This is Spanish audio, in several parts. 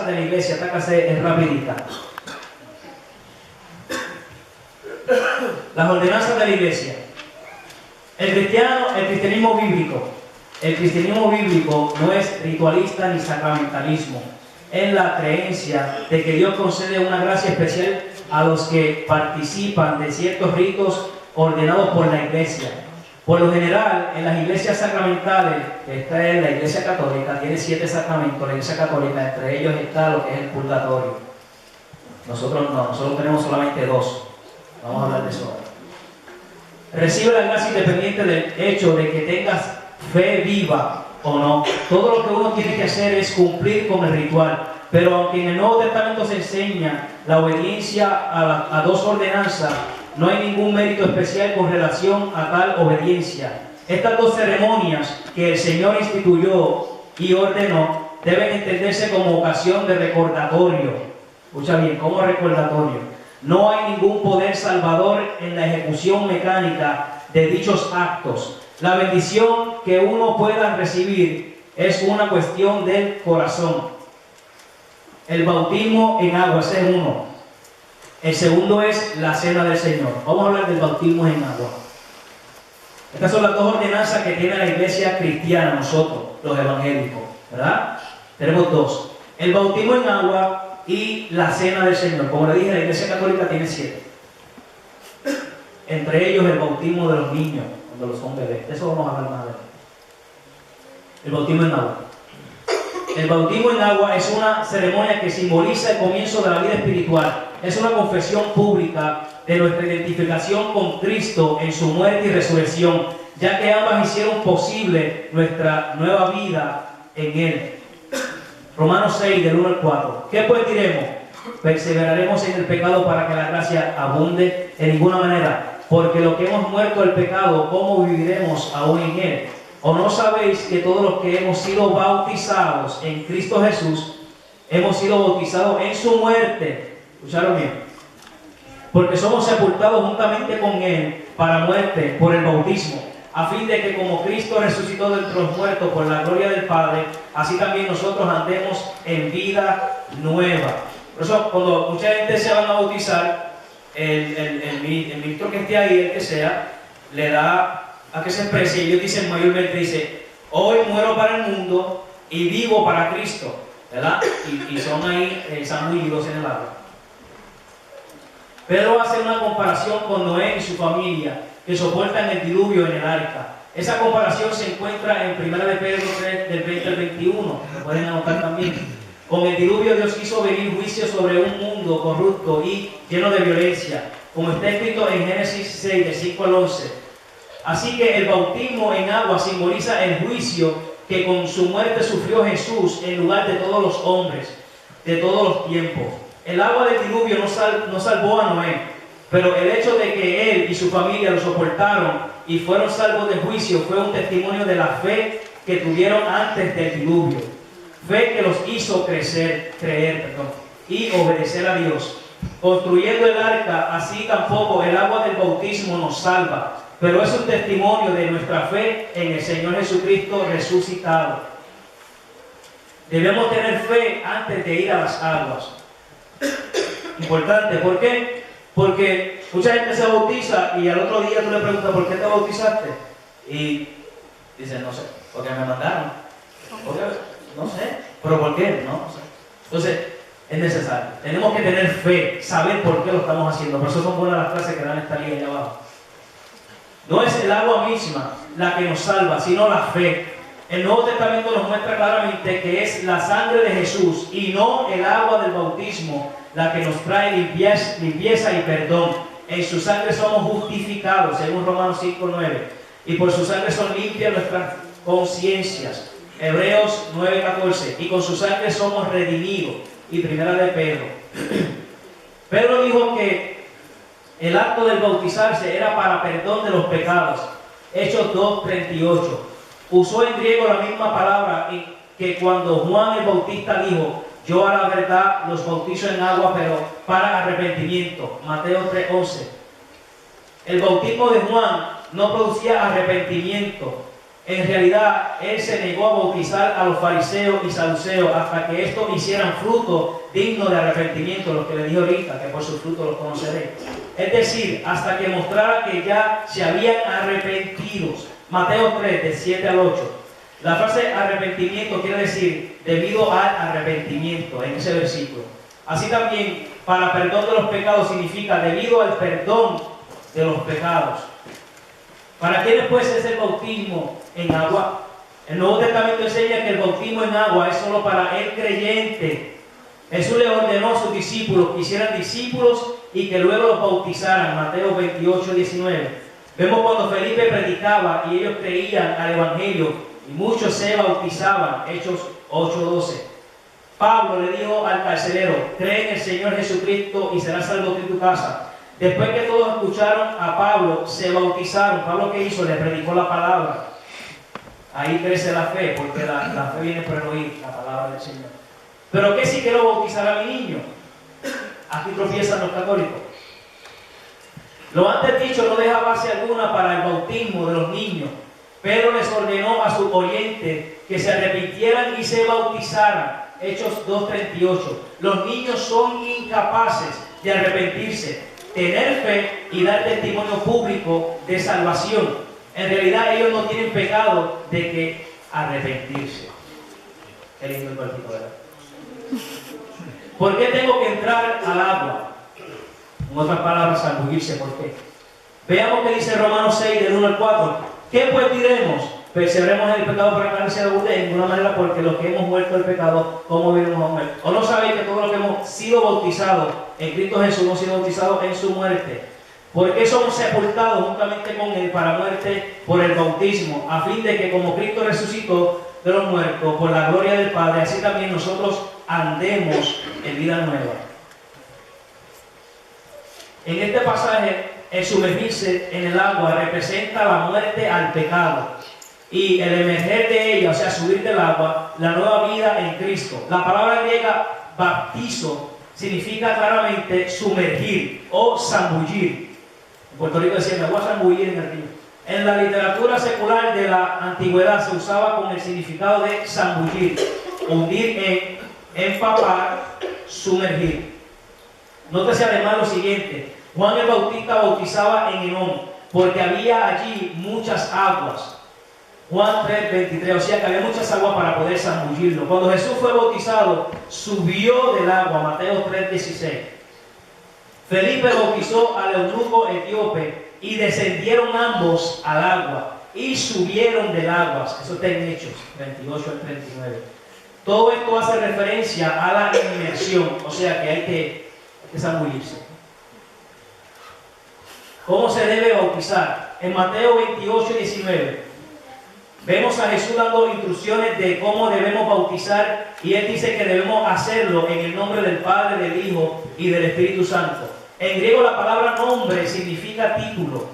de la iglesia, esta clase es rapidita. Las ordenanzas de la iglesia. El cristianismo bíblico. El cristianismo bíblico no es ritualista ni sacramentalismo. Es la creencia de que Dios concede una gracia especial a los que participan de ciertos ritos ordenados por la iglesia. Por lo general, en las iglesias sacramentales, esta es la iglesia católica, tiene 7 sacramentos, la iglesia católica, entre ellos está lo que es el purgatorio. Nosotros no, nosotros tenemos solamente 2. Vamos a hablar de eso ahora. Recibe la gracia independiente del hecho de que tengas fe viva o no. Todo lo que uno tiene que hacer es cumplir con el ritual. Pero aunque en el Nuevo Testamento se enseña la obediencia a 2 ordenanzas, no hay ningún mérito especial con relación a tal obediencia. Estas 2 ceremonias que el Señor instituyó y ordenó deben entenderse como ocasión de recordatorio. Escucha bien, como recordatorio. No hay ningún poder salvador en la ejecución mecánica de dichos actos. La bendición que uno pueda recibir es una cuestión del corazón. El bautismo en agua, ese es uno. El segundo es la cena del Señor. Vamos a hablar del bautismo en agua. Estas son las 2 ordenanzas que tiene la iglesia cristiana, nosotros, los evangélicos, ¿verdad? Tenemos 2. El bautismo en agua y la cena del Señor. Como le dije, la iglesia católica tiene 7. Entre ellos el bautismo de los niños, cuando son bebés. De eso vamos a hablar más adelante. El bautismo en agua. El bautismo en agua es una ceremonia que simboliza el comienzo de la vida espiritual. Es una confesión pública de nuestra identificación con Cristo en su muerte y resurrección, ya que ambas hicieron posible nuestra nueva vida en Él. Romanos 6, del 1 al 4. ¿Qué pues diremos? ¿Perseveraremos en el pecado para que la gracia abunde? En ninguna manera, porque lo que hemos muerto al pecado, ¿cómo viviremos aún en él? ¿O no sabéis que todos los que hemos sido bautizados en Cristo Jesús, hemos sido bautizados en su muerte? ¿Escucharon bien? Porque somos sepultados juntamente con Él para muerte por el bautismo, a fin de que como Cristo resucitó de entre los muertos por la gloria del Padre, así también nosotros andemos en vida nueva. Por eso cuando mucha gente se van a bautizar, el ministro que esté ahí, el que sea, le da a que se exprese, y ellos dicen mayormente, dice, hoy muero para el mundo y vivo para Cristo, ¿verdad? Y son ahí zambulldos en el agua. Pedro hace una comparación con Noé y su familia, que soportan el diluvio en el arca. Esa comparación se encuentra en 1 de Pedro 3, del 20 al 21, lo pueden anotar también. Con el diluvio Dios quiso venir juicio sobre un mundo corrupto y lleno de violencia, como está escrito en Génesis 6, de 5 al 11. Así que el bautismo en agua simboliza el juicio que con su muerte sufrió Jesús en lugar de todos los hombres, de todos los tiempos. El agua del diluvio no salvó a Noé, pero el hecho de que él y su familia lo soportaron y fueron salvos del juicio fue un testimonio de la fe que tuvieron antes del diluvio. Fe que los hizo creer y obedecer a Dios. Construyendo el arca, así tampoco el agua del bautismo nos salva, pero es un testimonio de nuestra fe en el Señor Jesucristo resucitado. Debemos tener fe antes de ir a las aguas. Importante, ¿por qué? Porque mucha gente se bautiza y al otro día tú le preguntas ¿por qué te bautizaste? Y dice, no sé, porque me mandaron. Porque, no sé, pero ¿por qué? No sé. Entonces, es necesario. Tenemos que tener fe, saber por qué lo estamos haciendo. Por eso son buenas las clases que dan esta línea allá abajo. No es el agua misma la que nos salva, sino la fe. El Nuevo Testamento nos muestra claramente que es la sangre de Jesús y no el agua del bautismo la que nos trae limpieza y perdón. En su sangre somos justificados, según Romanos 5:9. Y por su sangre son limpias nuestras conciencias. Hebreos 9:14. Y con su sangre somos redimidos. Y primera de Pedro. Pedro dijo que el acto del bautizarse era para perdón de los pecados. Hechos 2:38. Usó en griego la misma palabra que cuando Juan el Bautista dijo, yo a la verdad los bautizo en agua, pero para arrepentimiento. Mateo 3:11. El bautismo de Juan no producía arrepentimiento, En realidad, él se negó a bautizar a los fariseos y saduceos hasta que estos hicieran fruto digno de arrepentimiento, lo que le dije ahorita, que por su fruto los conoceréis. Es decir, hasta que mostrara que ya se habían arrepentido. Mateo 3, de 7 al 8. La frase arrepentimiento quiere decir debido al arrepentimiento en ese versículo. Así también, para perdón de los pecados significa debido al perdón de los pecados. ¿Para quiénes pues es el bautismo en agua? El Nuevo Testamento enseña que el bautismo en agua es solo para el creyente. Jesús le ordenó a sus discípulos que hicieran discípulos y que luego los bautizaran. Mateo 28, 19. Vemos cuando Felipe predicaba y ellos creían al Evangelio y muchos se bautizaban. Hechos 8, 12. Pablo le dijo al carcelero: cree en el Señor Jesucristo y serás salvo tú y tu casa. Después que todos escucharon a Pablo, se bautizaron. Pablo, ¿qué hizo? Le predicó la palabra. Ahí crece la fe, porque la fe viene por el oír la palabra del Señor. Pero ¿qué si quiero bautizar a mi niño? Aquí tropiezan los católicos. Lo antes dicho no deja base alguna para el bautismo de los niños. Pedro les ordenó a sus oyentes que se arrepintieran y se bautizaran. Hechos 2:38. Los niños son incapaces de arrepentirse, tener fe y dar testimonio público de salvación. En realidad ellos no tienen pecado de que arrepentirse. Qué lindo el partido, ¿verdad? ¿Por qué tengo que entrar al agua? En otras palabras, zambullirse. ¿Por qué? Veamos qué dice Romanos 6, del 1 al 4. ¿Qué pues diremos? ¿Perseveremos en el pecado para que no sea de ninguna manera? Porque los que hemos muerto del pecado, ¿cómo vivimos a muerte? ¿O no sabéis que todos los que hemos sido bautizados en Cristo Jesús hemos sido bautizados en su muerte? Porque somos sepultados juntamente con Él para muerte por el bautismo, a fin de que como Cristo resucitó de los muertos por la gloria del Padre, así también nosotros andemos en vida nueva. En este pasaje, el sumergirse en el agua representa la muerte al pecado y el emerger de ella, o sea, subir del agua, la nueva vida en Cristo. La palabra griega baptizo significa claramente sumergir o zambullir. En Puerto Rico decían: me voy a zambullir en el río. En la literatura secular de la antigüedad se usaba con el significado de zambullir, hundir en, empapar, sumergir. Nótese además lo siguiente: Juan el Bautista bautizaba en Enón, porque había allí muchas aguas. Juan 3:23, o sea que había muchas aguas para poder zambullirlo. Cuando Jesús fue bautizado, subió del agua. Mateo 3:16. Felipe bautizó al eunuco etíope y descendieron ambos al agua y subieron del agua. Eso está en Hechos 28 al 39. Todo esto hace referencia a la inmersión, o sea que hay que zambullirse. ¿Cómo se debe bautizar? En Mateo 28:19 vemos a Jesús dando instrucciones de cómo debemos bautizar, y Él dice que debemos hacerlo en el nombre del Padre, del Hijo y del Espíritu Santo. En griego la palabra nombre significa título.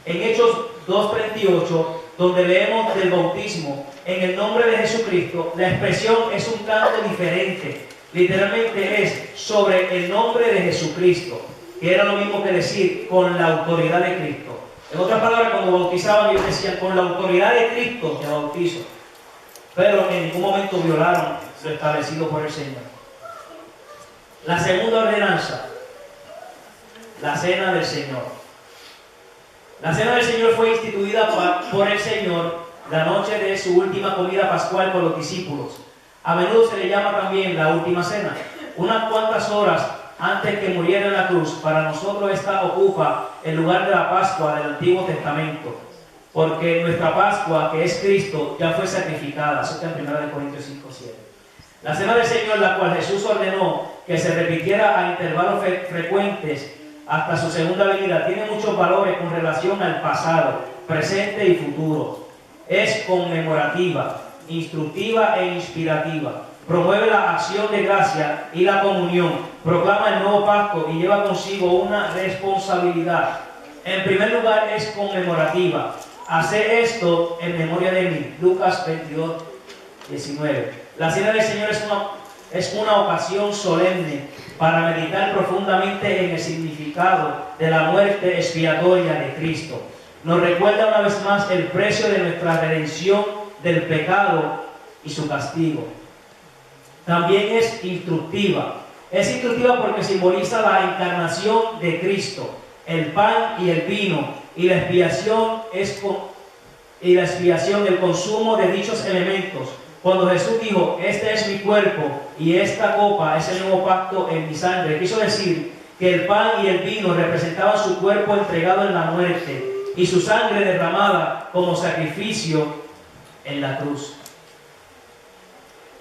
En Hechos 2:38, donde leemos del bautismo en el nombre de Jesucristo, la expresión es un tanto diferente. Literalmente es sobre el nombre de Jesucristo, que era lo mismo que decir con la autoridad de Cristo. En otras palabras, cuando bautizaban ellos decían: con la autoridad de Cristo te bautizo. Pero en ningún momento violaron lo establecido por el Señor. La segunda ordenanza, la cena del Señor. La cena del Señor fue instituida por el Señor la noche de su última comida pascual con los discípulos. A menudo se le llama también la última cena. Unas cuantas horas antes que muriera en la cruz, para nosotros esta ocupa el lugar de la Pascua del Antiguo Testamento, porque nuestra Pascua, que es Cristo, ya fue sacrificada. Eso está en 1 Corintios 5:7. La cena del Señor, la cual Jesús ordenó que se repitiera a intervalos frecuentes hasta su segunda venida, tiene muchos valores con relación al pasado, presente y futuro. Es conmemorativa, instructiva e inspirativa. Promueve la acción de gracia y la comunión, proclama el nuevo pacto y lleva consigo una responsabilidad. En primer lugar, es conmemorativa. Hacer esto en memoria de mí. Lucas 22:19. La cena del Señor es una ocasión solemne para meditar profundamente en el significado de la muerte expiatoria de Cristo. nos recuerda una vez más el precio de nuestra redención del pecado y su castigo. También es instructiva. Es instructiva porque simboliza la encarnación de Cristo, el pan y el vino, y la expiación, el consumo de dichos elementos. Cuando Jesús dijo, este es mi cuerpo y esta copa es el nuevo pacto en mi sangre, quiso decir que el pan y el vino representaban su cuerpo entregado en la muerte y su sangre derramada como sacrificio en la cruz.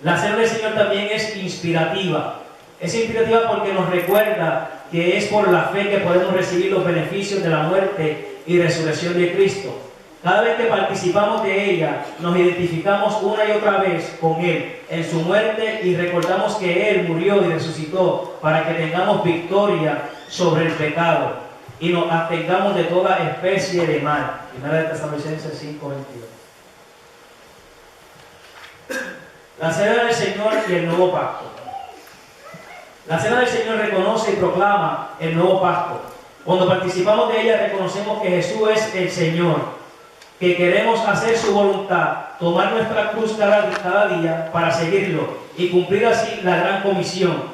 La cena del Señor también es inspirativa. Es inspirativa porque nos recuerda que es por la fe que podemos recibir los beneficios de la muerte y resurrección de Cristo. Cada vez que participamos de ella, nos identificamos una y otra vez con Él en su muerte y recordamos que Él murió y resucitó para que tengamos victoria sobre el pecado y nos abstengamos de toda especie de mal. Primera de Tesalonicenses 5:22. La cena del Señor y el nuevo pacto. La cena del Señor reconoce y proclama el nuevo pacto. Cuando participamos de ella, reconocemos que Jesús es el Señor, que queremos hacer su voluntad, tomar nuestra cruz cada día para seguirlo y cumplir así la gran comisión.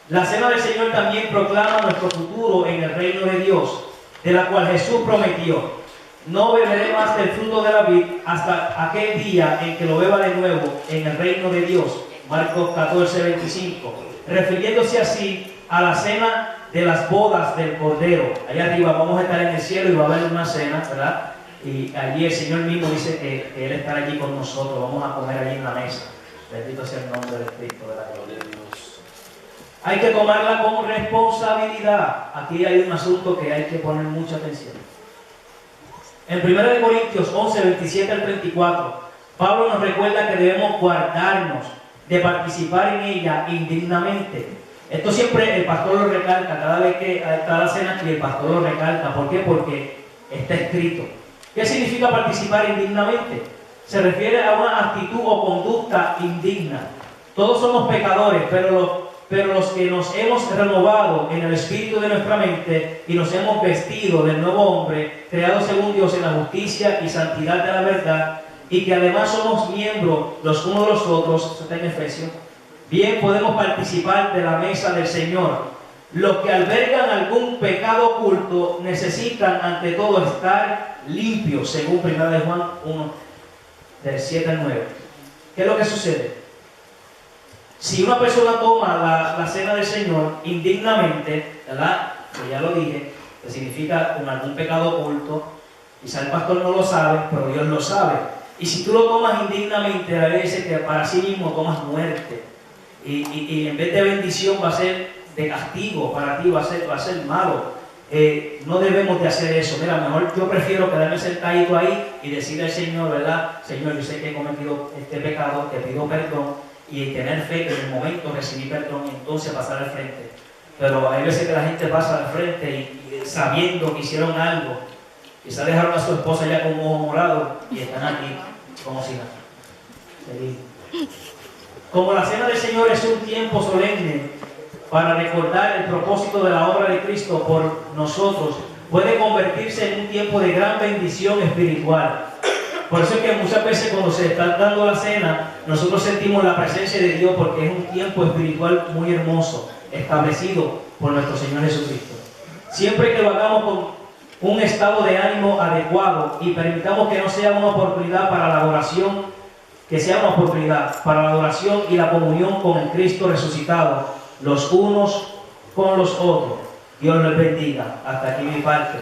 La cena del Señor también proclama nuestro futuro en el reino de Dios, de la cual Jesús prometió: no beberé más del fruto de la vid hasta aquel día en que lo beba de nuevo en el reino de Dios. Marcos 14:25, refiriéndose así a la cena de las bodas del Cordero. Allá arriba vamos a estar en el cielo y va a haber una cena, ¿verdad? Y allí el Señor mismo dice que Él estará allí con nosotros. Vamos a comer allí en la mesa. Bendito sea el nombre del Cristo, de la gloria de Dios. Hay que tomarla con responsabilidad. Aquí hay un asunto que hay que poner mucha atención. En 1 Corintios 11, 27 al 34, Pablo nos recuerda que debemos guardarnos de participar en ella indignamente. Esto siempre el pastor lo recalca, cada vez que está la cena aquí el pastor lo recalca. ¿Por qué? Porque está escrito. ¿Qué significa participar indignamente? Se refiere a una actitud o conducta indigna. Todos somos pecadores, pero los que nos hemos renovado en el espíritu de nuestra mente y nos hemos vestido del nuevo hombre, creado según Dios en la justicia y santidad de la verdad, y que además somos miembros los unos de los otros, eso está en Efesios, bien podemos participar de la mesa del Señor. Los que albergan algún pecado oculto necesitan ante todo estar limpios, según 1 Juan 1, del 7 al 9. ¿Qué es lo que sucede? Si una persona toma la cena del Señor indignamente, ¿verdad? Que ya lo dije, que significa con algún pecado oculto, quizá el pastor no lo sabe, pero Dios lo sabe. Y si tú lo tomas indignamente, a veces que para sí mismo tomas muerte. Y en vez de bendición va a ser de castigo para ti, va a ser malo. No debemos de hacer eso. Mira, mejor yo prefiero quedarme sentadito ahí y decirle al Señor, ¿verdad? Señor, yo sé que he cometido este pecado, te pido perdón, y tener fe que en el momento recibí perdón y entonces pasar al frente. Pero hay veces que la gente pasa al frente y sabiendo que hicieron algo, quizá dejaron a su esposa ya con un ojo morado y están aquí como si nada. Como la cena del Señor es un tiempo solemne para recordar el propósito de la obra de Cristo por nosotros, puede convertirse en un tiempo de gran bendición espiritual. Por eso es que muchas veces cuando se está dando la cena, nosotros sentimos la presencia de Dios, porque es un tiempo espiritual muy hermoso, establecido por nuestro Señor Jesucristo. Siempre que lo hagamos con un estado de ánimo adecuado y permitamos que no sea una oportunidad para la adoración, que sea una oportunidad para la adoración y la comunión con el Cristo resucitado, los unos con los otros. Dios los bendiga. Hasta aquí mi parte.